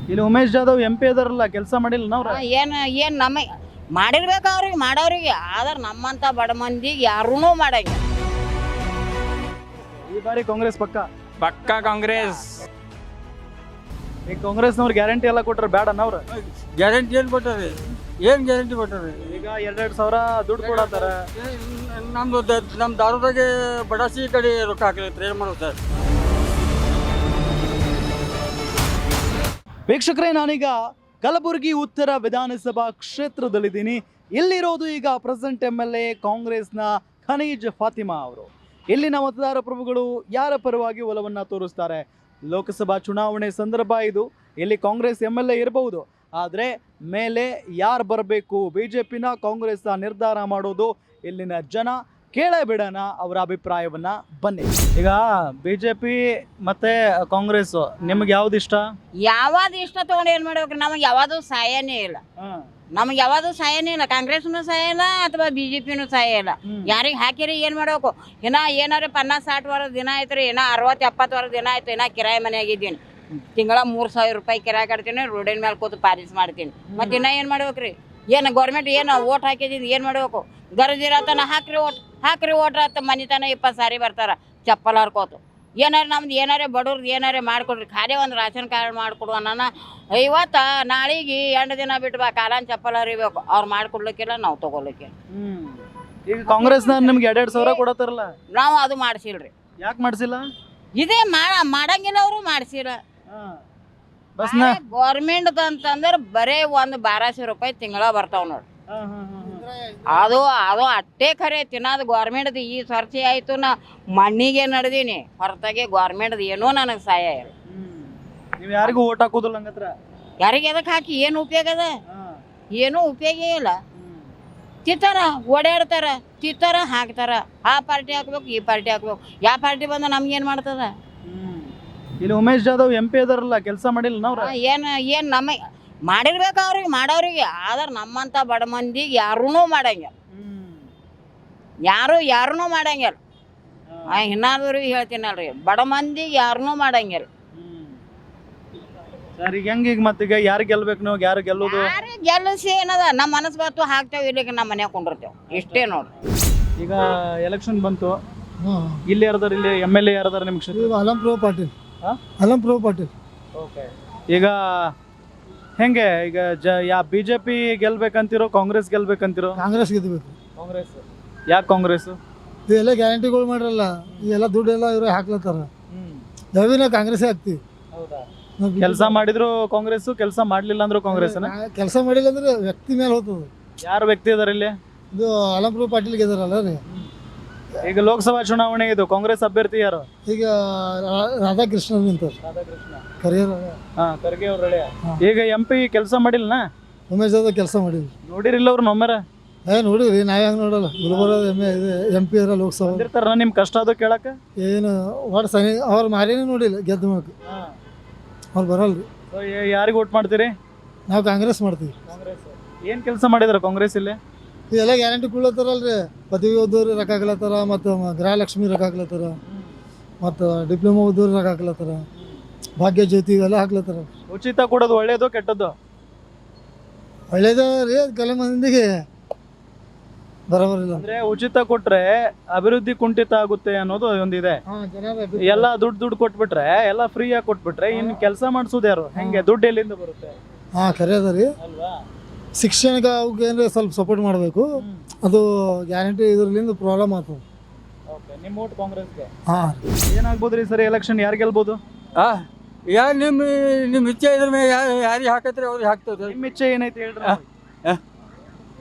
ಇಲ್ಲಿ ಉಮೇಶ್ ಜಾಧವ್ MP ಅದಾರಲ್ಲ, ಕೆಲಸ ಮಾಡಿಲ್ಲ ನಾವ್ರ? ಏನು ನಮ್ಮ ಮಾಡಿರ್ಬೇಕು ಅವ್ರಿಗೆ ಮಾಡೋರಿಗೆ, ಆದ್ರೆ ನಮ್ಮಂತ ಬಡ ಮಂದಿಗೆ ಯಾರೂ ಮಾಡಂಗಿಲ್ಲ. ಈ ಬಾರಿ ಕಾಂಗ್ರೆಸ್ ಪಕ್ಕಾ ಕಾಂಗ್ರೆಸ್. ಈಗ ಕಾಂಗ್ರೆಸ್ನವ್ರು ಗ್ಯಾರಂಟಿ ಎಲ್ಲ ಕೊಟ್ರೆ ಬೇಡ ಅನ್ನವ್ರ? ಗ್ಯಾರಂಟಿ ಏನು ಕೊಟ್ಟಾರೆ? ಏನು ಗ್ಯಾರಂಟಿ ಕೊಟ್ಟಾರೆ? ಈಗ 2,000 ದುಡ್ಡು ಕೊಡತ್ತಾರ. ನಮ್ಮ ದಾರುದಾಗೆ ಬಡಾಸಿ ಕಡೆ ರೊಕ್ಕ ಹಾಕಲೈತ್ರಿ, ಏನು ಮಾಡೋದು ಸರ್? ವೀಕ್ಷಕರೇ, ನಾನೀಗ ಕಲಬುರಗಿ ಉತ್ತರ ವಿಧಾನಸಭಾ ಕ್ಷೇತ್ರದಲ್ಲಿದ್ದೀನಿ. ಇಲ್ಲಿರೋದು ಈಗ ಪ್ರೆಸೆಂಟ್ MLA ಕಾಂಗ್ರೆಸ್ನ ಖನೀಜ್ ಫಾತಿಮಾ ಅವರು. ಇಲ್ಲಿನ ಮತದಾರ ಪ್ರಭುಗಳು ಯಾರ ಪರವಾಗಿ ಒಲವನ್ನು ತೋರಿಸ್ತಾರೆ? ಲೋಕಸಭಾ ಚುನಾವಣೆ ಸಂದರ್ಭ ಇದು. ಇಲ್ಲಿ ಕಾಂಗ್ರೆಸ್ MLA ಇರಬಹುದು, ಆದರೆ ಮೇಲೆ ಯಾರು ಬರಬೇಕು, BJPನ ಕಾಂಗ್ರೆಸ್ನ ನಿರ್ಧಾರ ಮಾಡೋದು ಇಲ್ಲಿನ ಜನ. ಕೇಳೇ ಬಿಡೋಣ ಅವರ ಅಭಿಪ್ರಾಯವನ್ನ. ಬನ್ನಿ. ಈಗ BJP ಮತ್ತೆ ಕಾಂಗ್ರೆಸ್ ನಿಮ್ಗೆ ಯಾವ್ದು ಇಷ್ಟ? ಯಾವ್ದು ಇಷ್ಟ ತಗೊಂಡು ಏನು ಮಾಡ್ಬೇಕು? ನಮಗೆ ಯಾವುದು ಸಹಾಯನೇ ಇಲ್ಲ. ನಮಗೆ ಯಾವುದು ಸಹಾಯನೇ ಇಲ್ಲ. ಕಾಂಗ್ರೆಸ್ನು ಸಹಾಯ ಇಲ್ಲ ಅಥವಾ BJPನೂ ಸಹಾಯ ಇಲ್ಲ. ಯಾರಿಗೆ ಹಾಕಿರಿ ಏನು ಮಾಡಬೇಕು? ಏನಾರು 50-60 ವರ್ಷ ದಿನ ಆಯ್ತು ರೀ, 60-70 ವರ್ಷ ದಿನ ಆಯ್ತು. ಕಿರಾಯಿ ಮನೆ ಆಗಿದ್ದೀನಿ. ತಿಂಗಳ 3,000 ರೂಪಾಯಿ ಕಿರಾಯಿ ಕಟ್ತೀನಿ, ರೋಡಿನ ಮೇಲೆ ಕೂತು ಪಾಲಿಸ್ ಮಾಡ್ತೀನಿ. ಮತ್ತೆ ಏನು ಮಾಡ್ಬೇಕ್ರಿ? ಏನು ಗೌರ್ಮೆಂಟ್ ಏನು ಓಟ್ ಹಾಕಿದ್ದೀನಿ, ಏನು ಮಾಡಬೇಕು? ಗರಜಿರತನ ಹಾಕ್ರಿ ಓಟ್ ಆತ ಮನಿತನ 20 ಸಾರಿ ಬರ್ತಾರ ಚಪ್ಪಲ್ ಹರ್ಕೋತು. ನಮ್ದು ಏನಾರೇ ಬಡವ್ರದ್ದು ಏನಾರೇ ಮಾಡಿಕೊಡ್ರಿ, ಖಾಲಿ ಒಂದು ರೇಷನ್ ಕಾರ್ಡ್ ಮಾಡಿಕೊಡು ಅನ್ನೋಣ. ಇವತ್ತು ನಾಳೆಗೆ 2 ದಿನ ಬಿಟ್ಟು ಬಾ ಕಾಲನ್ ಚಪ್ಪಲ್ ಹರಿಬೇಕು. ಅವ್ರು ಮಾಡಿಕೊಡ್ಲಿಕ್ಕಿಲ್ಲ, ನಾವು ತೊಗೊಲಿಕ್ಕಿಲ್ಲ. ಈಗ ಕಾಂಗ್ರೆಸ್ನ ನಿಮ್ಗೆ 2,000 ಕೊಡತ್ತಾರಲ್ಲ, ನಾವು ಅದು ಮಾಡಿಸಿಲ್ರಿ. ಯಾಕೆ ಮಾಡಿಸಿಲ್ಲ? ಇದೇ ಮಾಡಂಗಿಲ್ಲ, ಅವರು ಮಾಡಿಸಿಲ್ಲ. ಗೌರ್ಮೆಂಟ್ ಅಂತಂದ್ರೆ ಬರೇ ಒಂದು 1,200 ರೂಪಾಯಿ ತಿಂಗಳ ಬರ್ತಾವ ನೋಡಿ. ಅದು ಅಟ್ಟೆ ಖರೆ ತಿನ್ನೋದು ಗೌರ್ಮೆಂಟ್ದು. ಈ ಸರ್ತಿ ಆಯ್ತು, ನಾ ಮಣ್ಣಿಗೆ ನಡೆದೀನಿ ಹೊರತಾಗಿ ಗೌರ್ಮೆಂಟ್ದು ಏನೂ ನನಗೆ ಸಹಾಯ ಇಲ್ಲ. ನೀವು ಯಾರಿಗೂ ಓಟ್ ಹಾಕೋದಿಲ್ಲ ಹಂಗತ್ರ? ಯಾರಿಗೆ ಅದಕ್ಕೆ ಹಾಕಿ ಏನು ಉಪಯೋಗ ಅದ? ಏನೂ ಉಪಯೋಗ ಇಲ್ಲ. ತಿತ್ತಾರ, ಓಡಾಡ್ತಾರ, ತಿತ್ತಾರ, ಹಾಕ್ತಾರ. ಆ ಪಾರ್ಟಿ ಹಾಕ್ಬೇಕು, ಈ ಪಾರ್ಟಿ ಹಾಕ್ಬೇಕು. ಯಾವ ಪಾರ್ಟಿ ಬಂದ ನಮ್ಗೇನು ಮಾಡ್ತದ? ಇಲ್ಲಿ ಉಮೇಶ್ ಜಾಧವ್ MP ಅದಾರಲ್ಲ, ಕೆಲಸ ಮಾಡಿಲ್ಲ ನಾವ್ರ? ಏನು ನಮ್ಮ ಮಾಡಿರ್ಬೇಕು ಅವ್ರಿಗೆ ಮಾಡೋರಿಗೆ, ಆದ್ರೆ ನಮ್ಮಂತ ಬಡ ಮಂದಿಗೆ ಯಾರೂ ಮಾಡಂಗಿಲ್ಲ. ಯಾರೂ ಮಾಡಂಗಿಲ್ಲ. ಇನ್ನಾದ್ರೂ ಹೇಳ್ತೀನಲ್ರಿ, ಬಡ ಮಂದಿಗೆ ಯಾರೂ ಮಾಡಂಗಿಲ್ಲ. ಸರ್, ಈಗ ಹೆಂಗ? ಈಗ ಮತ್ತೀಗ ಯಾರು ಗೆಲ್ಬೇಕು? ನೀವು ಯಾರು ಗೆಲ್ಲೋದು? ಗೆಲ್ಲಿಸಿ ಏನದ ನಮ್ಮ ಮನಸ್ಸು ಬತ್ತು ಹಾಕ್ತೇವೆ, ಇಲ್ಲಿಗೆ ನಮ್ಮ ಮನ್ಯಾಗ ಕೊಂಡಿರ್ತೇವೆ. ಇಷ್ಟೇ ನೋಡಿ. ಈಗ ಎಲೆಕ್ಷನ್ ಬಂತು, ಇಲ್ಲಿ ಯಾರ್ದಾರ? ಇಲ್ಲಿ MLA ಯಾರ್ದಾರ ನಿಮ್ಗೆ? ಅಲಂಪ್ರಭು ಪಾಟೀಲ್. ಓಕೆ. ಈಗ ಹೆಂಗೆ? ಈಗ BJP ಗೆಲ್ಬೇಕಂತಿರೋ ಕಾಂಗ್ರೆಸ್ ಗೆಲ್ಬೇಕಂತಿರೋ? ಕಾಂಗ್ರೆಸ್ ಗೆದ್ಬೇಕು. ಕಾಂಗ್ರೆಸ್. ಯಾಕೆ ಕಾಂಗ್ರೆಸ್? ಇದೆಲ್ಲ ಗ್ಯಾರಂಟಿಗಳು ಮಾಡ್ರಲ್ಲ, ಇದೆಲ್ಲ ದುಡ್ಡೆಲ್ಲ ಇವ್ರೆ ಹಾಕ್ಲತ್ತಾರ. ಯಾವಿನ ಕಾಂಗ್ರೆಸ್ ಹಾಕ್ತಿವಿ. ಕೆಲಸ ಮಾಡಿದ್ರು ಕಾಂಗ್ರೆಸ್, ಕೆಲಸ ಮಾಡ್ಲಿಲ್ಲ ಅಂದ್ರು ಕಾಂಗ್ರೆಸ್. ಕೆಲಸ ಮಾಡಿಲ್ಲ ಅಂದ್ರೆ ವ್ಯಕ್ತಿ ಮೇಲೆ ಹೋಗ್ತದೆ. ಯಾರು ವ್ಯಕ್ತಿ ಇದಾರೆ ಇಲ್ಲಿ? ಇದು ಅಲಂಪ್ರಭು ಪಾಟೀಲ್ ಗೆದ್ದಾರಲ್ಲ ರೀ. ಈಗ ಲೋಕಸಭಾ ಚುನಾವಣೆ ಇದು, ಕಾಂಗ್ರೆಸ್ ಅಭ್ಯರ್ಥಿ ಯಾರು? ಈಗ ರಾಧಾಕೃಷ್ಣ ನಿಂತಾರೆ. ಖರ್ಗೆ ಅವ್ರ. ಈಗ MP ಕೆಲಸ ಮಾಡಿಲ್ಲ? ಉಮೇಶ್ ಜಾಧವ್ ಕೆಲಸ ಮಾಡಿದ್ರು. ನೋಡಿರಿಲ್ಲ ಅವ್ರು ನಮ್ಮರ? ನೋಡಿರಿ, ನಾವ್ ಹೆಂಗ್ ನೋಡಲ್ಲ. ಗುಲ್ಬರ್ಗ MP ಅರ ಲೋಕಸಭಾ ಬಂದಿರ್ತಾರ. ನಿಮ್ ಕಷ್ಟ ಅದು ಕೇಳಕ ಏನು ಒಟ್ಟು ಸನಿ ಅವ್ರ ಮಾರಿನೇ ನೋಡಿಲ್ಲ. ಗೆದ್ದ ಮೂಲಕ ಅವ್ರು ಬರಲ್ರಿ. ಯಾರಿಗೆ ಓಟ್ ಮಾಡ್ತೀರಿ? ನಾವು ಕಾಂಗ್ರೆಸ್ ಮಾಡ್ತೀವಿ. ಏನ್ ಕೆಲಸ ಮಾಡಿದಾರ ಕಾಂಗ್ರೆಸ್ ಇಲ್ಲಿ? ಇದೆಲ್ಲ ಗ್ಯಾರಂಟಿ ಕೊಡ್ಲತ್ತಾರಲ್ರಿ. ಪದವಿ ಓದೋರು ರೊಕ್ಕ ಹಾಕ್ಲತ್ತಾರ, ಮತ್ತು ಗೃಹಲಕ್ಷ್ಮಿ ರೊಕ್ಕ ಹಾಕ್ಲತ್ತಾರ, ಮತ್ತು ಡಿಪ್ಲೊಮಾ ಓದೋರು ರೊಕ್ಕ ಹಾಕ್ಲತ್ತಾರ, ಭಾಗ್ಯ ಜ್ಯೋತಿ ಇವೆಲ್ಲ ಹಾಕ್ಲತ್ತಾರ. ಉಚಿತ ಕೊಡೋದು ಒಳ್ಳೇದು ಕೆಟ್ಟದ್ದು? ಒಳ್ಳೇದ ರೀ. ಕೆಲವು ಮಂದಿಗೆ ಬರೋಬರಿಲ್ಲ. ಅಂದ್ರೆ ಉಚಿತ ಕೊಟ್ರೆ ಅಭಿವೃದ್ಧಿ ಕುಂಠಿತ ಆಗುತ್ತೆ ಅನ್ನೋದು ಒಂದಿದೆ. ಎಲ್ಲ ದುಡ್ಡು ಕೊಟ್ಬಿಟ್ರೆ, ಎಲ್ಲ ಫ್ರೀ ಆಗಿ ಕೊಟ್ಬಿಟ್ರೆ ಇನ್ನು ಕೆಲಸ ಮಾಡಿಸೋದು ಯಾರು? ಹೆಂಗೆ? ದುಡ್ಡು ಎಲ್ಲಿಂದ ಬರುತ್ತೆ? ಖರೆ ಅದ ರೀ. ಶಿಕ್ಷಣಕ್ಕೆ ಅವಕ್ಕೆ ಏನಾರ ಸ್ವಲ್ಪ ಸಪೋರ್ಟ್ ಮಾಡಬೇಕು. ಅದು ಗ್ಯಾರಂಟಿ ಇದ್ರಲಿಂದ ಪ್ರಾಬ್ಲಮ್ ಆಗ್ತದೆ. ನಿಮ್ಮ ಓಟ್ ಕಾಂಗ್ರೆಸ್ಗೆ. ಏನಾಗ್ಬೋದ್ರಿ ಸರಿ ಎಲೆಕ್ಷನ್? ಯಾರು ಗೆಲ್ಬೋದು? ಯಾರು ನಿಮ್ಮ ಇಚ್ಛೆ ಇದ್ರ ಮೇಲೆ ಯಾರಿಗೆ ಹಾಕತ್ರಿ ಅವ್ರಿಗೆ ಹಾಕ್ತೇವೆ. ನಿಮ್ಮ ಇಚ್ಛೆ ಏನೈತೆ ಹೇಳ್ರಿ?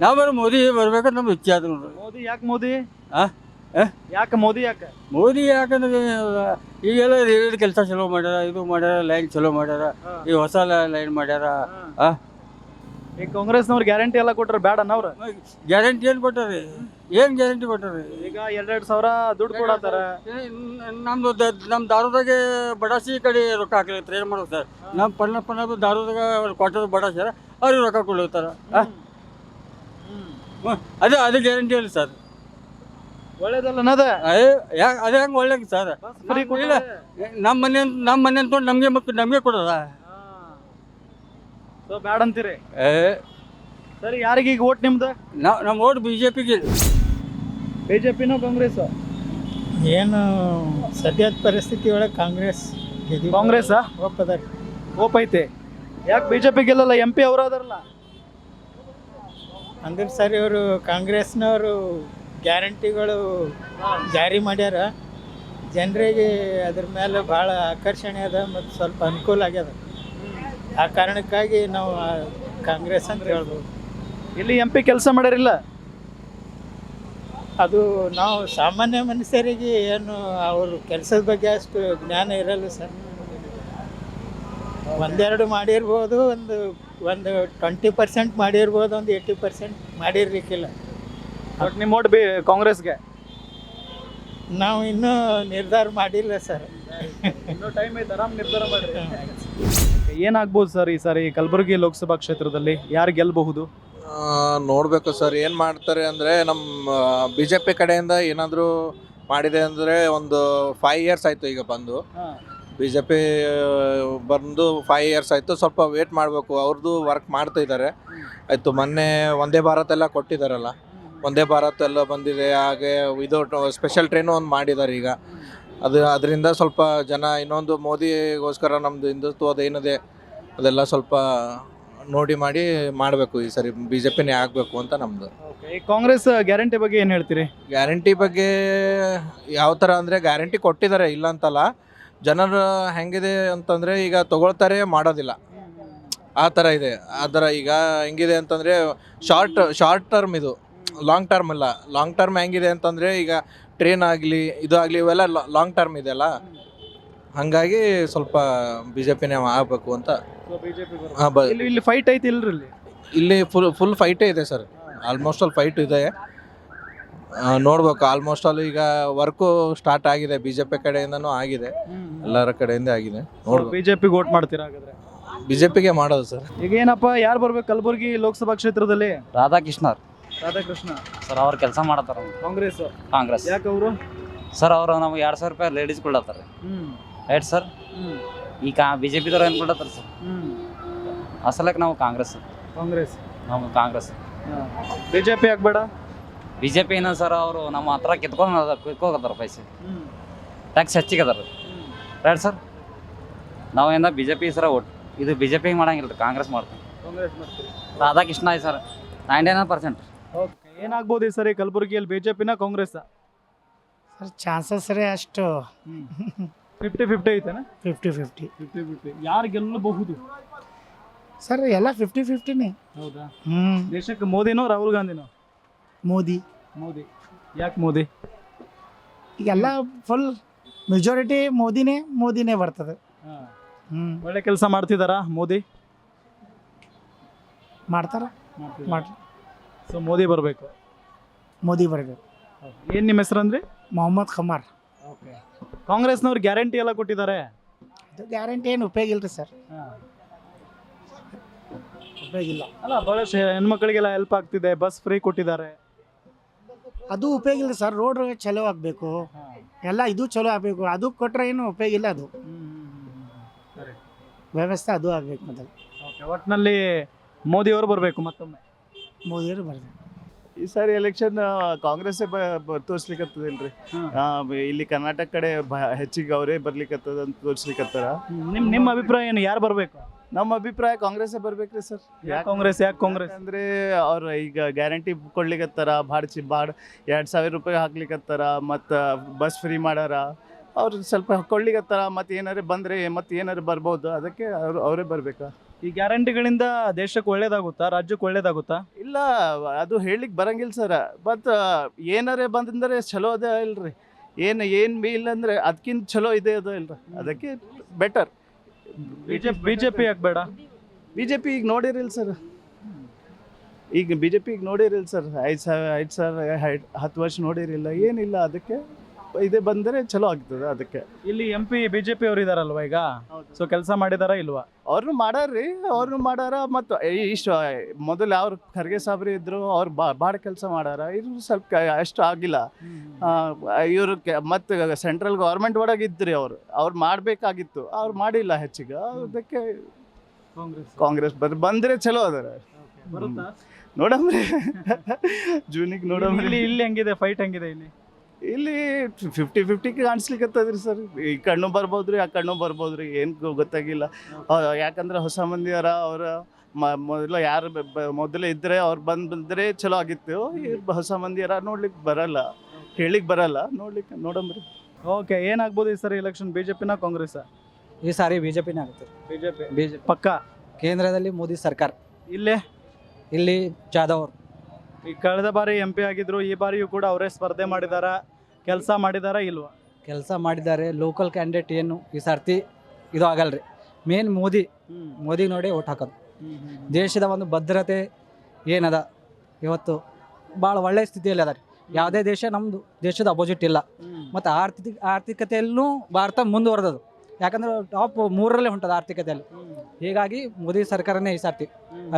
ನಾವು ಮೋದಿ ಬರ್ಬೇಕಂತ ನಮ್ಮ ಇಚ್ಛೆ ಆದ್ರು. ಮೋದಿ ಯಾಕೆ? ಮೋದಿ ಯಾಕಂದ್ರೆ ಈಗೆಲ್ಲ ರೇಡಿಯೋ ಕೆಲಸ ಚಲೋ ಮಾಡ್ಯಾರ, ಇದು ಮಾಡ್ಯಾರ, ಲೈನ್ ಚಲೋ ಮಾಡ್ಯಾರ, ಈ ಹೊಸ ಲೈನ್ ಮಾಡ್ಯಾರ. ಈಗ ಕಾಂಗ್ರೆಸ್ನವ್ರು ಗ್ಯಾರಂಟಿ ಎಲ್ಲ ಕೊಟ್ರೆ ಬೇಡ ಅನ್ನವ್ರ? ಗ್ಯಾರಂಟಿ ಏನು ಕೊಟ್ಟಾರೆ? ಏನು ಗ್ಯಾರಂಟಿ ಕೊಟ್ಟಾರೆ? ಈಗ 2,000 ದುಡ್ಡು ಕೊಡತ್ತಾರ. ನಮ್ಮ ದಾರುದಾಗೆ ಬಡಾಸಿ ಕಡೆ ರೊಕ್ಕ ಹಾಕಲೈತ್ರಿ, ಏನು ಮಾಡೋದು ಸರ್? ನಮ್ಮ ಪನ್ನ ದಾರುದಾಗ ಕೊಟ್ಟದ ಬಡಾಸ್ಯಾರ, ಅವ್ರಿಗೆ ರೊಕ್ಕ ಕೊಡ್ಲತ್ತಾರ. ಅದು ಗ್ಯಾರಂಟಿ ಇಲ್ಲ ಸರ್. ಒಳ್ಳೇದಲ್ಲ ಅನ್ನೋದ? ಅದೇ ಹೆಂಗೆ ಒಳ್ಳೇದು ಸರ್? ನಮ್ಮ ಮನೆ ಅಂದ್ಕೊಂಡು ನಮಗೆ ಕೊಡೋದ? ಸೊ ಬ್ಯಾಡ ಅಂತೀರಿ. ಸರಿ, ಯಾರಿಗೆ ಈಗ ಓಟ್ ನಿಮ್ದು? ನಮ್ಮ ಓಟ್ BJPಗೆ. ಬಿಜೆಪಿನೋ ಕಾಂಗ್ರೆಸ್? ಏನು ಸದ್ಯದ ಪರಿಸ್ಥಿತಿ ಒಳಗೆ ಕಾಂಗ್ರೆಸ್ ಕಾಂಗ್ರೆಸ್ ಒಪ್ಪದ ಓಪ್ ಐತೆ. ಯಾಕೆ ಬಿಜೆಪಿ ಗೆಲ್ಲಲ್ಲ? MP ಅವರು ಅದಾರಲ್ಲ. ಅಂದ್ರೆ ಸರ್ ಇವರು ಕಾಂಗ್ರೆಸ್ನವರು ಗ್ಯಾರಂಟಿಗಳು ಜಾರಿ ಮಾಡ್ಯಾರ, ಜನರಿಗೆ ಅದ್ರ ಮೇಲೆ ಭಾಳ ಆಕರ್ಷಣೆ ಅದ ಮತ್ತು ಸ್ವಲ್ಪ ಅನುಕೂಲ ಆಗ್ಯದ. ಆ ಕಾರಣಕ್ಕಾಗಿ ನಾವು ಕಾಂಗ್ರೆಸ್ ಅಂತ ಹೇಳ್ಬೋದು. ಇಲ್ಲಿ MP ಕೆಲಸ ಮಾಡ್ಯಾರಿಲ್ಲ? ಅದು ನಾವು ಸಾಮಾನ್ಯ ಮನುಷ್ಯರಿಗೆ ಏನು ಅವ್ರ ಕೆಲಸದ ಬಗ್ಗೆ ಅಷ್ಟು ಜ್ಞಾನ ಇರಲ್ಲ ಸರ್. ಒಂದೆರಡು ಮಾಡಿರ್ಬೋದು, ಒಂದು 20% ಮಾಡಿರ್ಬೋದು, ಒಂದು 80% ಮಾಡಿರ್ಲಿಕ್ಕಿಲ್ಲ. ಬಟ್ ನಿಮ್ಮ ಓಟ್ ಕಾಂಗ್ರೆಸ್ಗೆ? ನಾವು ಇನ್ನೂ ನಿರ್ಧಾರ ಮಾಡಿಲ್ಲ ಸರ್. ಇನ್ನೂ ಟೈಮ್ ಐತೆ, ಆರಾಮ್ ನಿರ್ಧಾರ ಮಾಡ್ರಿ. ಏನಾಗ್ಬೋದು ಸರ್ ಈ ಸಾರಿ ಕಲಬುರಗಿ ಲೋಕಸಭಾ ಕ್ಷೇತ್ರದಲ್ಲಿ ಯಾರು ಗೆಲ್ಲಬಹುದು? ನೋಡಬೇಕು ಸರ್ ಏನು ಮಾಡ್ತಾರೆ ಅಂದರೆ, ನಮ್ಮ BJP ಕಡೆಯಿಂದ ಏನಾದರೂ ಮಾಡಿದೆ ಅಂದರೆ ಒಂದು 5 years ಆಯಿತು ಈಗ ಬಂದು. BJP ಬಂದು 5 years ಆಯಿತು. ಸ್ವಲ್ಪ ವೇಟ್ ಮಾಡಬೇಕು, ಅವ್ರದ್ದು ವರ್ಕ್ ಮಾಡ್ತಾ ಇದ್ದಾರೆ. ಆಯಿತು, ಮೊನ್ನೆ ವಂದೇ ಭಾರತ್ ಎಲ್ಲ ಕೊಟ್ಟಿದ್ದಾರಲ್ಲ, ವಂದೇ ಭಾರತ್ ಎಲ್ಲ ಬಂದಿದೆ. ಹಾಗೆ ಇದು ಸ್ಪೆಷಲ್ ಟ್ರೈನು ಒಂದು ಮಾಡಿದ್ದಾರೆ ಈಗ. ಅದರಿಂದ ಸ್ವಲ್ಪ ಜನ ಇನ್ನೊಂದು ಮೋದಿಗೋಸ್ಕರ ನಮ್ಮದು ಹಿಂದುತ್ವದ ಏನಿದೆ ಅದೆಲ್ಲ ಸ್ವಲ್ಪ ನೋಡಿ ಮಾಡಬೇಕು. ಈ ಸರಿ BJPನೇ ಆಗಬೇಕು ಅಂತ ನಮ್ಮದು. ಈ ಕಾಂಗ್ರೆಸ್ ಗ್ಯಾರಂಟಿ ಬಗ್ಗೆ ಏನು ಹೇಳ್ತೀರಿ? ಗ್ಯಾರಂಟಿ ಬಗ್ಗೆ ಯಾವ ಥರ ಅಂದರೆ, ಗ್ಯಾರಂಟಿ ಕೊಟ್ಟಿದ್ದಾರೆ ಇಲ್ಲ ಅಂತಲ್ಲ. ಜನರು ಹೆಂಗಿದೆ ಅಂತಂದರೆ, ಈಗ ತೊಗೊಳ್ತಾರೆ ಮಾಡೋದಿಲ್ಲ, ಆ ಥರ ಇದೆ. ಆ ಥರ ಈಗ ಹೆಂಗಿದೆ ಅಂತಂದರೆ, ಶಾರ್ಟ್ ಟರ್ಮ್ ಇದು, ಲಾಂಗ್ ಟರ್ಮ್ ಇಲ್ಲ. ಲಾಂಗ್ ಟರ್ಮ್ ಹೆಂಗಿದೆ ಅಂತಂದರೆ, ಈಗ ಟ್ರೈನ್ ಆಗಲಿ ಇದು ಆಗಲಿ ಇವೆಲ್ಲ ಲಾಂಗ್ ಟರ್ಮ್ ಇದೆಯಲ್ಲ, ಹಾಗಾಗಿ ಸ್ವಲ್ಪ BJPನೇ ಆಗಬೇಕು ಅಂತ. ಇಲ್ಲಿ ಫೈಟ್ ಐತಿ ಇಲ್ರಿ? ಇಲ್ಲಿ ಫುಲ್ ಫೈಟೇ ಇದೆ ಸರ್. ಆಲ್ಮೋಸ್ಟ್ ಆಲ್ ಫೈಟ್ ಇದೆ. ನೋಡ್ಬೇಕು. ಆಲ್ಮೋಸ್ಟ್ ಆಲ್ ಈಗ ವರ್ಕು ಸ್ಟಾರ್ಟ್ ಆಗಿದೆ, BJP ಕಡೆಯಿಂದನೂ ಆಗಿದೆ, ಎಲ್ಲರ ಕಡೆಯಿಂದ ಆಗಿದೆ. ನೋಡ್ಬೇಕು. ಬಿಜೆಪಿಗೆ ಓಟ್ ಮಾಡ್ತೀರಾ ಹಾಗಾದ್ರೆ? BJPಗೆ ಮಾಡೋದು ಸರ್. ಈಗ ಏನಪ್ಪ, ಯಾರು ಬರ್ಬೇಕು ಕಲಬುರಗಿ ಲೋಕಸಭಾ ಕ್ಷೇತ್ರದಲ್ಲಿ? ರಾಧಾಕೃಷ್ಣ ರಾಧಾಕೃಷ್ಣ ಸರ್, ಅವ್ರು ಕೆಲಸ ಮಾಡತ್ತಾರ. ಕಾಂಗ್ರೆಸ್ ಯಾಕೆ ಅವರು? ಸರ್ ಅವರು ನಮ್ಗೆ 2,000 ರೂಪಾಯಿ ಲೇಡೀಸ್ ಕೊಡ್ಲತ್ತಾರ. Right sir. ಈಗ BJPದವ್ರು ಏನು ಕೊಡ್ಲತ್ತಾರ ಸರ್? ಅಸಲಕ್ಕೆ ನಾವು ಕಾಂಗ್ರೆಸ್. ನಾವು ಕಾಂಗ್ರೆಸ್. ಬಿಜೆಪಿ ಆಗ್ಬೇಡ? BJP ಏನೋ ಸರ್, ಅವರು ನಮ್ಮ ಹತ್ರ ಕಿತ್ಕೋಗತ್ತಾರ ಪೈಸೆ, ಟ್ಯಾಕ್ಸ್ ಹೆಚ್ಚಿಗೆ ಅದಾರ. Right sir. ನಾವೇನ BJP ಸರ ಓಟ್ ಇದು BJP ಮಾಡಂಗಿಲ್ಲ, ಕಾಂಗ್ರೆಸ್ ಮಾಡ್ತೀವಿ. ರಾಧಾಕೃಷ್ಣ ಆಯ್ತು ಸರ್, 99%. ಏನಾಗ್ಬೋದು ಈ ಸರಿ ಕಲಬುರಗಿಯಲ್ಲಿ, ಬಿಜೆಪಿನ ಕಾಂಗ್ರೆಸ್? ಸರ್ ಚಾನ್ಸಸ್ ರೇ ಅಷ್ಟು 50-50 ಐತೆನಾ? 50-50. ಯಾರು ಗೆಲ್ಲಬಹುದು ಸರ್? ಎಲ್ಲ 50-50ನೇ. ಹೌದಾ? ದೇಶಕ್ಕೆ ಮೋದಿನೋ ರಾಹುಲ್ ಗಾಂಧಿನೋ? ಮೋದಿ. ಯಾಕೆ ಮೋದಿ? ಈಗೆಲ್ಲ ಫುಲ್ ಮೆಜಾರಿಟಿ ಮೋದಿನೇ ಬರ್ತದೆ. ಒಳ್ಳೆ ಕೆಲಸ ಮಾಡ್ತಿದಾರಾ ಮೋದಿ? ಮಾಡ್ತಾರ. ಸೊ ಮೋದಿ ಬರಬೇಕು. ಏನು ನಿಮ್ಮ ಹೆಸರು ಅಂದ್ರೆ? ಮೊಹಮ್ಮದ್ ಖಮಾರ್. ಕಾಂಗ್ರೆಸ್ನವ್ರು ಗ್ಯಾರಂಟಿ ಎಲ್ಲ ಕೊಟ್ಟಿದ್ದಾರೆ. ಅದು ಗ್ಯಾರಂಟಿ ಏನು ಉಪಯೋಗ ಇಲ್ರಿ ಸರ್. ಉಪಯೋಗ ಇಲ್ಲ ಅಲ್ಲ, ಬಹಳಷ್ಟು ಹೆಣ್ಮಕ್ಳಿಗೆಲ್ಲ ಹೆಲ್ಪ್ ಆಗ್ತಿದೆ, ಬಸ್ ಫ್ರೀ ಕೊಟ್ಟಿದ್ದಾರೆ. ಅದು ಉಪಯೋಗ ಇಲ್ಲ ಸರ್. ರೋಡ್ ಚಲೋ ಆಗಬೇಕು, ಎಲ್ಲ ಇದು ಚಲೋ ಆಗಬೇಕು. ಅದು ಕೊಟ್ಟರೆ ಏನು ಉಪಯೋಗ ಇಲ್ಲ. ಅದು ವ್ಯವಸ್ಥೆ ಅದು ಆಗಬೇಕು ಮೊದಲು. ಒಟ್ಟಿನಲ್ಲಿ ಮೋದಿಯವರು ಬರಬೇಕು, ಮತ್ತೊಮ್ಮೆ ಮೋದಿಯವರು ಬರಬೇಕು. ಈ ಸಾರಿ ಎಲೆಕ್ಷನ್ ಕಾಂಗ್ರೆಸ್ಸೇ ತೋರಿಸ್ಲಿಕ್ಕತ್ತದಿಲ್ರಿ. ಇಲ್ಲಿ ಕರ್ನಾಟಕ ಕಡೆ ಹೆಚ್ಚಿಗೆ ಅವರೇ ಬರ್ಲಿಕ್ಕತ್ತದ ಅಂತ ತೋರಿಸ್ಲಿಕ್ಕತ್ತಾರ. ನಿಮ್ಮ ಅಭಿಪ್ರಾಯ ಏನು? ಯಾರು ಬರಬೇಕು? ನಮ್ಮ ಅಭಿಪ್ರಾಯ ಕಾಂಗ್ರೆಸ್ಸೇ ಬರ್ಬೇಕ್ರಿ ಸರ್. ಯಾಕೆ ಕಾಂಗ್ರೆಸ್ ಅಂದ್ರೆ ಅವ್ರು ಈಗ ಗ್ಯಾರಂಟಿ ಕೊಡ್ಲಿಕ್ಕತ್ತಾರ, ಬಾಡ್ 2,000 ರೂಪಾಯಿ ಹಾಕ್ಲಿಕ್ಕತ್ತಾರ, ಮತ್ತು ಬಸ್ ಫ್ರೀ ಮಾಡ್ಯಾರ. ಅವ್ರು ಸ್ವಲ್ಪ ಕೊಡ್ಲಿಕ್ಕತ್ತಾರ. ಮತ್ತು ಏನಾರು ಬರ್ಬೋದು, ಅದಕ್ಕೆ ಅವರೇ ಬರ್ಬೇಕಾ? ಈ ಗ್ಯಾರಂಟಿಗಳಿಂದ ದೇಶಕ್ಕೆ ಒಳ್ಳೇದಾಗುತ್ತಾ, ರಾಜ್ಯಕ್ಕೆ ಒಳ್ಳೇದಾಗುತ್ತಾ? ಇಲ್ಲ, ಅದು ಹೇಳಲಿಕ್ಕೆ ಬರಂಗಿಲ್ಲ ಸರ್. ಬಟ್ ಏನಾರೇ ಬಂದಂದ್ರೆ ಚಲೋ ಅದ ಇಲ್ರಿ. ಏನು ಬಿ ಇಲ್ಲ ಅಂದ್ರೆ ಅದಕ್ಕಿಂತ ಚಲೋ ಇದೆ ಅದ ಇಲ್ರಿ, ಅದಕ್ಕೆ ಬೆಟರ್. ಬಿಜೆಪಿ ಯಾಕೆ ಬೇಡ? BJP ಈಗ ನೋಡಿರಿಲ್ಲ ಸರ್. BJP ಈಗ ನೋಡಿರಿಲ್ಲ ಸರ್. 10 ವರ್ಷ ನೋಡಿರಿಲ್ಲ, ಏನಿಲ್ಲ. ಅದಕ್ಕೆ ಇದೇ ಬಂದರೆ ಚಲೋ ಆಗ್ತದೆ. ಅದಕ್ಕೆ ಇಲ್ಲಿ MP BJP ಅವರು ಇದಾರಲ್ವಾ ಈಗ, ಸೊ ಕೆಲಸ ಮಾಡಿದಾರ ಇಲ್ವಾ? ಅವ್ರನ್ನೂ ಮಾಡಾರ. ಮತ್ತು ಇಷ್ಟು ಮೊದಲು ಅವ್ರು ಖರ್ಗೆ ಸಾಬ್ರಿ ಇದ್ರು, ಅವ್ರು ಭಾಳ ಕೆಲಸ ಮಾಡಾರ. ಇದು ಸ್ವಲ್ಪ ಅಷ್ಟು ಆಗಿಲ್ಲ. ಇವರು ಮತ್ತು ಸೆಂಟ್ರಲ್ ಗೌರ್ಮೆಂಟ್ ಒಳಗೆ ಇದ್ರಿ, ಅವ್ರು ಮಾಡಬೇಕಾಗಿತ್ತು, ಅವ್ರು ಮಾಡಿಲ್ಲ ಹೆಚ್ಚಿಗೆ. ಅದಕ್ಕೆ ಕಾಂಗ್ರೆಸ್ ಬಂದ್ರೆ ಚಲೋ ಅದಾರ. ಬರುತ್ತಾ? ನೋಡಮ್ರಿ ಜೂನಿಗೆ ನೋಡಮ್ರಿ. ಇಲ್ಲಿ ಹೆಂಗಿದೆ ಫೈಟ್ ಹೆಂಗಿದೆ ಇಲ್ಲಿ 50-50 ಕಾಣಿಸ್ಲಿಕ್ಕತ್ತದ್ರಿ ಸರ್. ಈ ಕಣ್ಣು ಬರ್ಬೋದ್ರಿ ಆ ಕಣ್ಣು ಬರ್ಬೋದ್ರಿ, ಏನು ಗೊತ್ತಾಗಿಲ್ಲ. ಯಾಕಂದ್ರೆ ಹೊಸ ಮಂದಿ ಅವರ ಮೊದಲು ಯಾರು ಮೊದಲೇ ಇದ್ರೆ ಅವ್ರು ಬಂದ್ರೆ ಚಲೋ ಆಗಿತ್ತು. ಹೊಸ ಮಂದಿ ನೋಡ್ಲಿಕ್ಕೆ ಬರಲ್ಲ, ಹೇಳಿಕ್ ಬರಲ್ಲ, ನೋಡಮ್ರಿ. ಓಕೆ, ಏನಾಗ್ಬೋದು ಈ ಸರಿ ಎಲೆಕ್ಷನ್? ಬಿಜೆಪಿನ ಕಾಂಗ್ರೆಸ್? ಈ ಸಾರಿ ಬಿಜೆಪಿನೇ ಆಗುತ್ತೆ. ಬಿಜೆಪಿ ಪಕ್ಕ. ಕೇಂದ್ರದಲ್ಲಿ ಮೋದಿ ಸರ್ಕಾರ, ಇಲ್ಲೇ ಇಲ್ಲಿ ಜಾಧವ್ ಅವರು. ಈ ಕಳೆದ ಬಾರಿ MP ಆಗಿದ್ರು, ಈ ಬಾರಿಯೂ ಕೂಡ ಅವರೇ ಸ್ಪರ್ಧೆ ಮಾಡಿದಾರ. ಕೆಲಸ ಮಾಡಿದಾರ ಇಲ್ವಾ? ಕೆಲಸ ಮಾಡಿದ್ದಾರೆ. ಲೋಕಲ್ ಕ್ಯಾಂಡಿಡೇಟ್ ಏನು ಈ ಸರ್ತಿ ಇದು ಆಗಲ್ರಿ. ಮೇನ್ ಮೋದಿ ನೋಡಿ ಓಟ್ ಹಾಕೋದು. ದೇಶದ ಒಂದು ಭದ್ರತೆ ಏನದ ಇವತ್ತು ಭಾಳ ಒಳ್ಳೆಯ ಸ್ಥಿತಿಯಲ್ಲಿ ಅದ ರೀ. ಯಾವುದೇ ದೇಶ ನಮ್ಮದು ದೇಶದ ಅಪೋಸಿಟ್ ಇಲ್ಲ. ಮತ್ತು ಆರ್ಥಿಕತೆಯಲ್ಲೂ ಭಾರತ ಮುಂದುವರೆದದು. ಯಾಕಂದ್ರೆ ಟಾಪ್ 3ರಲ್ಲೇ ಹೊಂಟದ ಆರ್ಥಿಕತೆಯಲ್ಲಿ. ಹೀಗಾಗಿ ಮೋದಿ ಸರ್ಕಾರನೇ ಈ ಸರ್ತಿ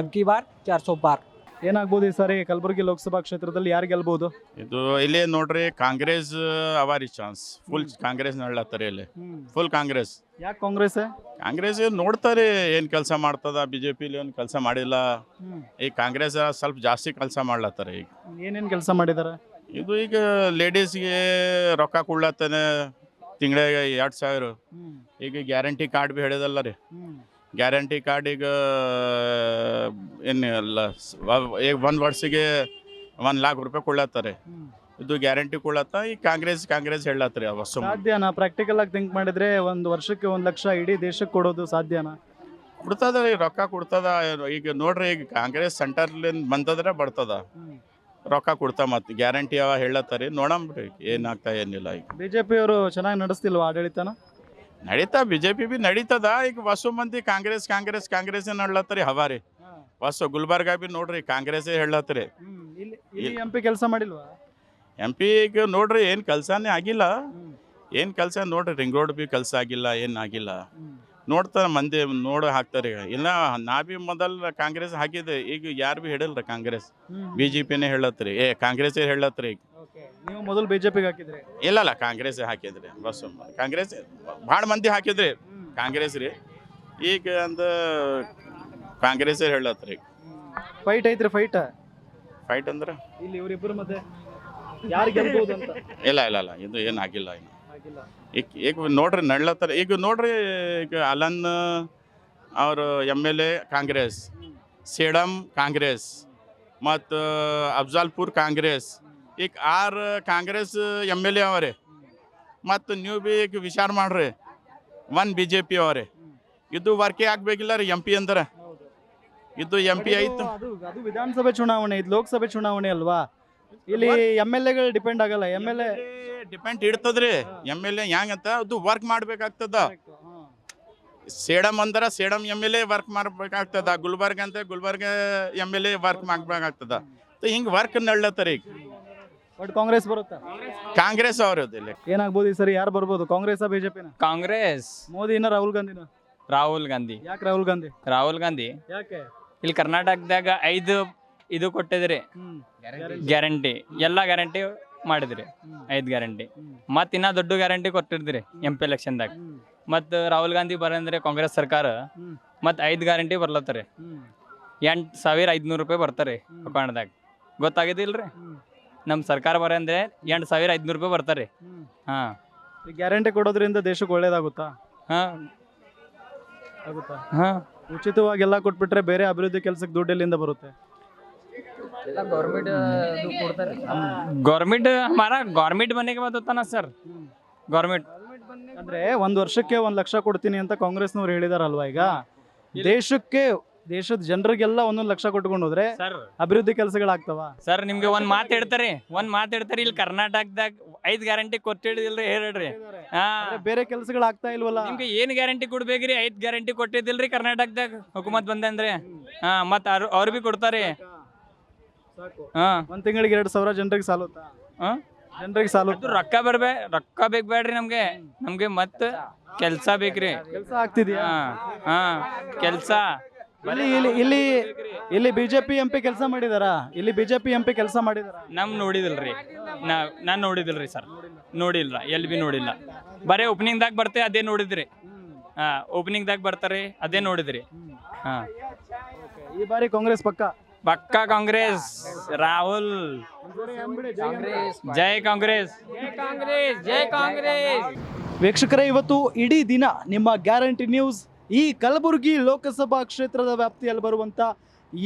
ಅಬ್ ಕಿ ಬಾರ್ 400 ಪಾರ್. ಏನಾಗ್ಬೋದು ಈ ಸಾರಿ ಕಲಬುರಗಿ ಲೋಕಸಭಾ ಕ್ಷೇತ್ರದಲ್ಲಿ ಯಾರು ಗೆಲ್ಬಹುದು? ಇದು ಇಲ್ಲಿ ನೋಡ್ರಿ ಕಾಂಗ್ರೆಸ್ ಅವಾರಿ ಚಾನ್ಸ್. ಫುಲ್ ಕಾಂಗ್ರೆಸ್ ನಳ್ಳತ್ತಾರೆ ಇಲ್ಲಿ, ಫುಲ್ ಕಾಂಗ್ರೆಸ್. ಯಾಕೆ ಕಾಂಗ್ರೆಸ್? ಕಾಂಗ್ರೆಸ್ ನೋಡ್ತಾರೆ ಏನ್ ಕೆಲಸ ಮಾಡ್ತದ. ಬಿಜೆಪಿಲಿ ಏನು ಕೆಲಸ ಮಾಡಿಲ್ಲ. ಈಗ ಕಾಂಗ್ರೆಸ್ ಸ್ವಲ್ಪ ಜಾಸ್ತಿ ಕೆಲಸ ಮಾಡ್ಲತ್ತಾರೆ. ಈಗ ಏನೇನು ಕೆಲಸ ಮಾಡಿದಾರೆ? ಇದು ಈಗ ಲೇಡೀಸ್ಗೆ ರೊಕ್ಕ ಕೊಡ್ಲತ್ತಾನೆ ತಿಂಗಳಿಗೆ 2,000. ಈಗ ಗ್ಯಾರಂಟಿ ಕಾರ್ಡ್ ಭೀ ಹೇಳಿದಲ್ಲ ರೀ. ಗ್ಯಾರಂಟಿ ಕಾರ್ಡ್ ಈಗ ಏನು ಈಗ 1 ವರ್ಷಕ್ಕೆ 1 लाख ರೂಪಾಯಿ ಕೊಡ್ಲತ್ತಾರೆ. ಇದು ಗ್ಯಾರಂಟಿ ಕೊಡ್ಲತ್ತ. ಈ ಕಾಂಗ್ರೆಸ್ ಹೇಳತ್ರಿ ಅವಶ್ಯ. ಸಾಧ್ಯನಾ? ಪ್ರಾಕ್ಟಿಕಲ್ ಆಗಿ ಥಿಂಕ್ ಮಾಡಿದ್ರೆ 1 ವರ್ಷಕ್ಕೆ 1 ಲಕ್ಷ ಇಡೀ ದೇಶಕ್ಕೆ ಕೊಡೋದು ಸಾಧ್ಯನಾ? ಕೊಡ್ತದ ರೀ, ರೊಕ್ಕ ಕೊಡ್ತದ. ಈಗ ನೋಡ್ರಿ, ಈಗ ಕಾಂಗ್ರೆಸ್ ಸೆಂಟರ್ಲಿಂದ ಬಂತದ್ರೆ ಬರ್ತದ, ರೊಕ್ಕ ಕೊಡ್ತಾ. ಮತ್ತೆ ಗ್ಯಾರಂಟಿ ಅವ ಹೇಳತ್ತಾರೆ, ನೋಡಮ್ರಿ ಏನಾಗ್ತಾ ಏನಿಲ್ಲ. ಈಗ ಬಿಜೆಪಿ ಅವರು ಚೆನ್ನಾಗಿ ನಡೆಸ್ತಿಲ್ವಾ ಆಡಳಿತನ? ನಡೀತಾ, ಬಿಜೆಪಿ ಬಿ ನಡೀತದ. ಈಗ ಹೊಸ ಮಂದಿ ಕಾಂಗ್ರೆಸ್ ನಡ್ಲತ್ತರಿ ಹವಾ ರೀ. ಹೊಸ ಗುಲ್ಬರ್ಗ ಬಿ ನೋಡ್ರಿ ಕಾಂಗ್ರೆಸ್ ಹೇಳತ್ರಿ. ಇಲ್ಲಿ MP ಕೆಲಸ ಮಾಡಿಲ್ವಾ? MP ಈಗ ನೋಡ್ರಿ ಏನ್ ಕೆಲಸನೇ ಆಗಿಲ್ಲ. ಏನ್ ಕೆಲಸ ನೋಡ್ರಿ, ರಿಂಗ್ ರೋಡ್ ಬಿ ಕೆಲಸ ಆಗಿಲ್ಲ, ಏನ್ ಆಗಿಲ್ಲ. ನೋಡ್ತಾರ ಮಂದಿ ಹಾಕ್ತಾರೆ. ಇಲ್ಲ ನಾ ಬಿ ಮೊದಲ ಕಾಂಗ್ರೆಸ್ ಹಾಕಿದೆ. ಈಗ ಯಾರು ಬಿ ಹೇಳಿಲ್ರ ಕಾಂಗ್ರೆಸ್. ಬಿಜೆಪಿನೇ ಹೇಳತ್ರಿ, ಕಾಂಗ್ರೆಸ್ ಹೇಳತ್ರಿ. ಈಗ ನೀವು ಮೊದಲು ಬಿಜೆಪಿಗೆ ಹಾಕಿದ್ರಿ? ಇಲ್ಲ ಕಾಂಗ್ರೆಸ್ ಹಾಕಿದ್ರಿ. ಬಸ್ ಕಾಂಗ್ರೆಸ್ ಭಾಳ ಮಂದಿ ಹಾಕಿದ್ರಿ ಕಾಂಗ್ರೆಸ್ ರೀ. ಈಗ ಅಂದ ಕಾಂಗ್ರೆಸ್ ಹೇಳತ್ರಿ. ಫೈಟ್ ಐತ್ರಿ? ಫೈಟ್ ಅಂದ್ರೆ ಇಲ್ಲಿ ಇವರಿಬ್ಬರ ಮಧ್ಯೆ ಯಾರು ಗೆಲ್ಬಹುದು ಅಂತ? ಇಲ್ಲ ಇದು ಏನಾಗಿಲ್ಲ ಇನ್ನು. ಈಗ ನೋಡ್ರಿ ನಡ್ಲತ್ತಾರ. ಈಗ ನೋಡ್ರಿ, ಈಗ ಅಲನ್ ಅವರು MLA ಕಾಂಗ್ರೆಸ್, ಸೇಡಂ ಕಾಂಗ್ರೆಸ್, ಮತ್ತು ಅಫ್ಜಲ್ಪುರ್ ಕಾಂಗ್ರೆಸ್. ಈಗ 6 ಕಾಂಗ್ರೆಸ್ MLA ಅವರೇ. ಮತ್ತು ನೀವು ಬಿ ಈಗ ವಿಚಾರ ಮಾಡ್ರಿ, 1 BJP ಅವರೇ. ಇದು ವರ್ಕೇ ಆಗ್ಬೇಕಿಲ್ಲ ರೀ MP ಅಂದ್ರೆ. ಇದು MP ಆಯ್ತು. ಅದು ವಿಧಾನಸಭೆ ಚುನಾವಣೆ, ಇದು ಲೋಕಸಭೆ ಚುನಾವಣೆ ಅಲ್ವಾ? ಇಲ್ಲಿ MLAಗಳು ಡಿಪೆಂಡ್ ಆಗಲ್ಲ. MLA ಡಿಪೆಂಡ್ ಇಡ್ತದ್ರಿ. MLA ಹೆಂಗಂತ ಅದು ವರ್ಕ್ ಮಾಡ್ಬೇಕಾಗ್ತದ. ಸೇಡಂ ಅಂದ್ರೆ ಸೇಡಂ MLA ವರ್ಕ್ ಮಾಡ್ಬೇಕಾಗ್ತದ. ಗುಲ್ಬರ್ಗ ಅಂತ ಗುಲ್ಬರ್ಗ MLA ವರ್ಕ್ ಮಾಡ್ಬೇಕಾಗ್ತದ. ಹಿಂಗ್ ವರ್ಕ್ ನಡ್ಲತ್ತರಿ. ಬಟ್ ಕಾಂಗ್ರೆಸ್ ಬರುತ್ತಾ? ಕಾಂಗ್ರೆಸ್ ಅವ್ರದ್ದು. ಏನಾಗ್ಬೋದು ಈ ಸರಿ? ಯಾರು ಬರ್ಬೋದು? ಕಾಂಗ್ರೆಸ್ ಬಿಜೆಪಿನ? ಕಾಂಗ್ರೆಸ್. ಮೋದಿನ ರಾಹುಲ್ ಗಾಂಧಿನ? ರಾಹುಲ್ ಗಾಂಧಿ. ಯಾಕೆ ರಾಹುಲ್ ಗಾಂಧಿ? ರಾಹುಲ್ ಗಾಂಧಿ ಯಾಕೆ? ಇಲ್ಲಿ ಕರ್ನಾಟಕದಾಗ 5 ಇದು ಕೊಟ್ಟಿದ್ರಿ ಗ್ಯಾರಂಟಿ. ಎಲ್ಲ ಗ್ಯಾರಂಟಿ ಮಾಡಿದ್ರಿ, 5 ಗ್ಯಾರಂಟಿ. ಮತ್ತು ಇನ್ನೂ ದೊಡ್ಡ ಗ್ಯಾರಂಟಿ ಕೊಟ್ಟಿದ್ರಿ MP ಎಲೆಕ್ಷನ್ದಾಗ. ಮತ್ತು ರಾಹುಲ್ ಗಾಂಧಿ ಬರಂದ್ರೆ ಕಾಂಗ್ರೆಸ್ ಸರ್ಕಾರ ಮತ್ತು 5 ಗ್ಯಾರಂಟಿ ಬರ್ಲತ್ತಾರೆ. 8,500 ರೂಪಾಯಿ ಬರ್ತಾರೆ ಅಕೌಂಟ್ದಾಗ. ಗೊತ್ತಾಗಿದ್ದಿಲ್ರಿ? ನಮ್ಮ ಸರ್ಕಾರ ಬರಂದ್ರೆ 8,500 ರೂಪಾಯಿ ಬರ್ತಾರೆ. ಹಾಂ, ಗ್ಯಾರಂಟಿ ಕೊಡೋದ್ರಿಂದ ದೇಶಕ್ಕೆ ಒಳ್ಳೇದಾಗುತ್ತಾ? ಆಗುತ್ತಾ? ಉಚಿತವಾಗಿ ಎಲ್ಲ ಕೊಟ್ಬಿಟ್ರೆ ಬೇರೆ ಅಭಿವೃದ್ಧಿ ಕೆಲಸಕ್ಕೆ ದುಡ್ಡು ಎಲ್ಲಿಂದ ಬರುತ್ತೆ? ಗೌರ್ಮೆಂಟ್ ಹಮಾರಾ ಗೌರ್ಮೆಂಟ್ ಬನ್ನೆಗೆ ಬಾತ್ ಹೋತಾ ನಾ ಸರ್. ಗೌರ್ಮೆಂಟ್ ಅಂದ್ರೆ 1 ವರ್ಷಕ್ಕೆ 1 ಲಕ್ಷ ಕೊಡ್ತೀನಿ ಅಂತ ಕಾಂಗ್ರೆಸ್ನವ್ರು ಹೇಳಿದಾರಲ್ವಾ? ಈಗ ದೇಶದ ಜನರಿಗೆಲ್ಲ 1 ಲಕ್ಷ ಕೊಟ್ಕೊಂಡು ಹೋದ್ರೆ ಅಭಿವೃದ್ಧಿ ಕೆಲಸಗಳಾಗ್ತಾವ? ಸರ್ ನಿಮ್ಗೆ ಒಂದ್ ಮಾತು ಹೇಳ್ತಾರೆ. ಇಲ್ಲಿ ಕರ್ನಾಟಕದಾಗ 5 ಗ್ಯಾರಂಟಿ ಕೊಟ್ಟಿದಿಲ್ರಿ, ಹೇಳ್ರಿ. ಬೇರೆ ಕೆಲಸಗಳಾಗ್ತಾ ಇಲ್ವಲ್ಲ? ನಿಮ್ಗೆ ಏನ್ ಗ್ಯಾರಂಟಿ ಕೊಡ್ಬೇಕ್ರಿ? 5 ಗ್ಯಾರಂಟಿ ಕೊಟ್ಟಿದಿಲ್ರಿ ಕರ್ನಾಟಕದಾಗ ಹುಕುಮತ್ ಬಂದ್ರೆ. ಮತ್ತ ಅವ್ರು ಬಿ ಕೊಡ್ತಾರೆ. ಒಂದ್ ತಿಂಗಳಿಗೆ 2,000 ಜನರಿಗೆ ಸಾಲುತ್ತಾ? ಜನರಿಗೆ ಸಾಲುತ್ತಾ? ರೊಕ್ಕ ಬೇಡ್ರಿ ನಮ್ಗೆ ಮತ್ತ ಕೆಲ್ಸ ಬೇಕ್ರಿ. ಕೆಲಸ ಆಗ್ತಿದ್ಯಾ? ಕೆಲ್ಸ ಇಲ್ಲಿ ಬಿಜೆಪಿ MP ಕೆಲಸ ಮಾಡಿದಾರ? ಇಲ್ಲಿ ಬಿಜೆಪಿ MP ಕೆಲಸ ಮಾಡಿದಾರ? ನಾನ್ ನೋಡಿದಿಲ್ರಿ ಸರ್. ನೋಡಿಲ್ಲ, ಎಲ್ಲಿ ಬಿ ನೋಡಿಲ್ಲ. ಬರೇ ಓಪನಿಂಗ್ ದಾಗ ಬರ್ತೆ ಅದೇ ನೋಡಿದ್ರಿ. ಓಪನಿಂಗ್ದಾಗ ಬರ್ತಾರೆ ಅದೇ ನೋಡಿದ್ರಿ ಹಾ ಈ ಬಾರಿ ಕಾಂಗ್ರೆಸ್ ಪಕ್ಕ. ಪಕ್ಕಾ ಕಾಂಗ್ರೆಸ್. ರಾಹುಲ್ ಜೈ ಕಾಂಗ್ರೆಸ್, ಜೈ ಕಾಂಗ್ರೆಸ್, ಜೈ ಕಾಂಗ್ರೆಸ್. ವೀಕ್ಷಕರೇ, ಇವತ್ತು ಇಡೀ ದಿನ ನಿಮ್ಮ ಗ್ಯಾರಂಟಿ ನ್ಯೂಸ್ ಈ ಕಲಬುರಗಿ ಲೋಕಸಭಾ ಕ್ಷೇತ್ರದ ವ್ಯಾಪ್ತಿಯಲ್ಲಿ ಬರುವಂಥ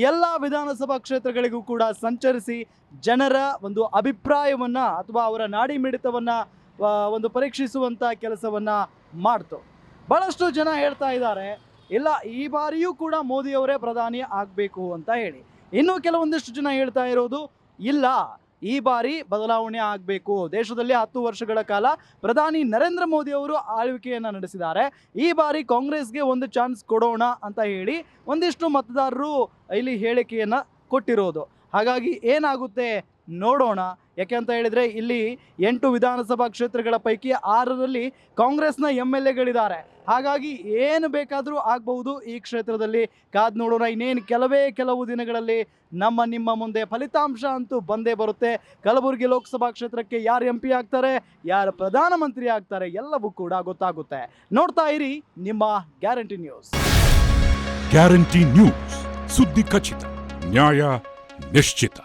ಎಲ್ಲ ವಿಧಾನಸಭಾ ಕ್ಷೇತ್ರಗಳಿಗೂ ಕೂಡ ಸಂಚರಿಸಿ ಜನರ ಒಂದು ಅಭಿಪ್ರಾಯವನ್ನು ಅಥವಾ ಅವರ ನಾಡಿ ಮಿಡಿತವನ್ನು ಒಂದು ಪರೀಕ್ಷಿಸುವಂಥ ಕೆಲಸವನ್ನು ಮಾಡ್ತು. ಭಾಳಷ್ಟು ಜನ ಹೇಳ್ತಾ ಇದ್ದಾರೆ, ಇಲ್ಲ ಈ ಬಾರಿಯೂ ಕೂಡ ಮೋದಿಯವರೇ ಪ್ರಧಾನಿ ಆಗಬೇಕು ಅಂತ ಹೇಳಿ. ಇನ್ನು ಕೆಲವೊಂದಿಷ್ಟು ಜನ ಹೇಳ್ತಾ ಇರೋದು, ಇಲ್ಲ ಈ ಬಾರಿ ಬದಲಾವಣೆ ಆಗಬೇಕು. ದೇಶದಲ್ಲಿ 10 ವರ್ಷಗಳ ಕಾಲ ಪ್ರಧಾನಿ ನರೇಂದ್ರ ಮೋದಿ ಅವರು ಆಳ್ವಿಕೆಯನ್ನು ನಡೆಸಿದ್ದಾರೆ, ಈ ಬಾರಿ ಕಾಂಗ್ರೆಸ್ಗೆ ಒಂದು ಚಾನ್ಸ್ ಕೊಡೋಣ ಅಂತ ಹೇಳಿ ಒಂದಿಷ್ಟು ಮತದಾರರು ಇಲ್ಲಿ ಹೇಳಿಕೆಯನ್ನು ಕೊಟ್ಟಿರೋದು. ಹಾಗಾಗಿ ಏನಾಗುತ್ತೆ ನೋಡೋಣ. ಯಾಕೆ ಅಂತ ಹೇಳಿದರೆ ಇಲ್ಲಿ 8 ವಿಧಾನಸಭಾ ಕ್ಷೇತ್ರಗಳ ಪೈಕಿ 6ರಲ್ಲಿ ಕಾಂಗ್ರೆಸ್ನ MLAಗಳಿದ್ದಾರೆ. ಹಾಗಾಗಿ ಏನು ಬೇಕಾದರೂ ಆಗಬಹುದು ಈ ಕ್ಷೇತ್ರದಲ್ಲಿ. ಕಾದು ನೋಡೋಣ. ಇನ್ನೇನು ಕೆಲವು ದಿನಗಳಲ್ಲಿ ನಿಮ್ಮ ಮುಂದೆ ಫಲಿತಾಂಶ ಅಂತೂ ಬಂದೇ ಬರುತ್ತೆ. ಕಲಬುರಗಿ ಲೋಕಸಭಾ ಕ್ಷೇತ್ರಕ್ಕೆ ಯಾರು MP ಆಗ್ತಾರೆ, ಯಾರು ಪ್ರಧಾನಮಂತ್ರಿ ಆಗ್ತಾರೆ, ಎಲ್ಲವೂ ಕೂಡ ಗೊತ್ತಾಗುತ್ತೆ. ನೋಡ್ತಾ ಇರಿ ನಿಮ್ಮ ಗ್ಯಾರಂಟಿ ನ್ಯೂಸ್. ಗ್ಯಾರಂಟಿ ನ್ಯೂಸ್, ಸುದ್ದಿ ಖಚಿತ, ನ್ಯಾಯ ನಿಶ್ಚಿತ.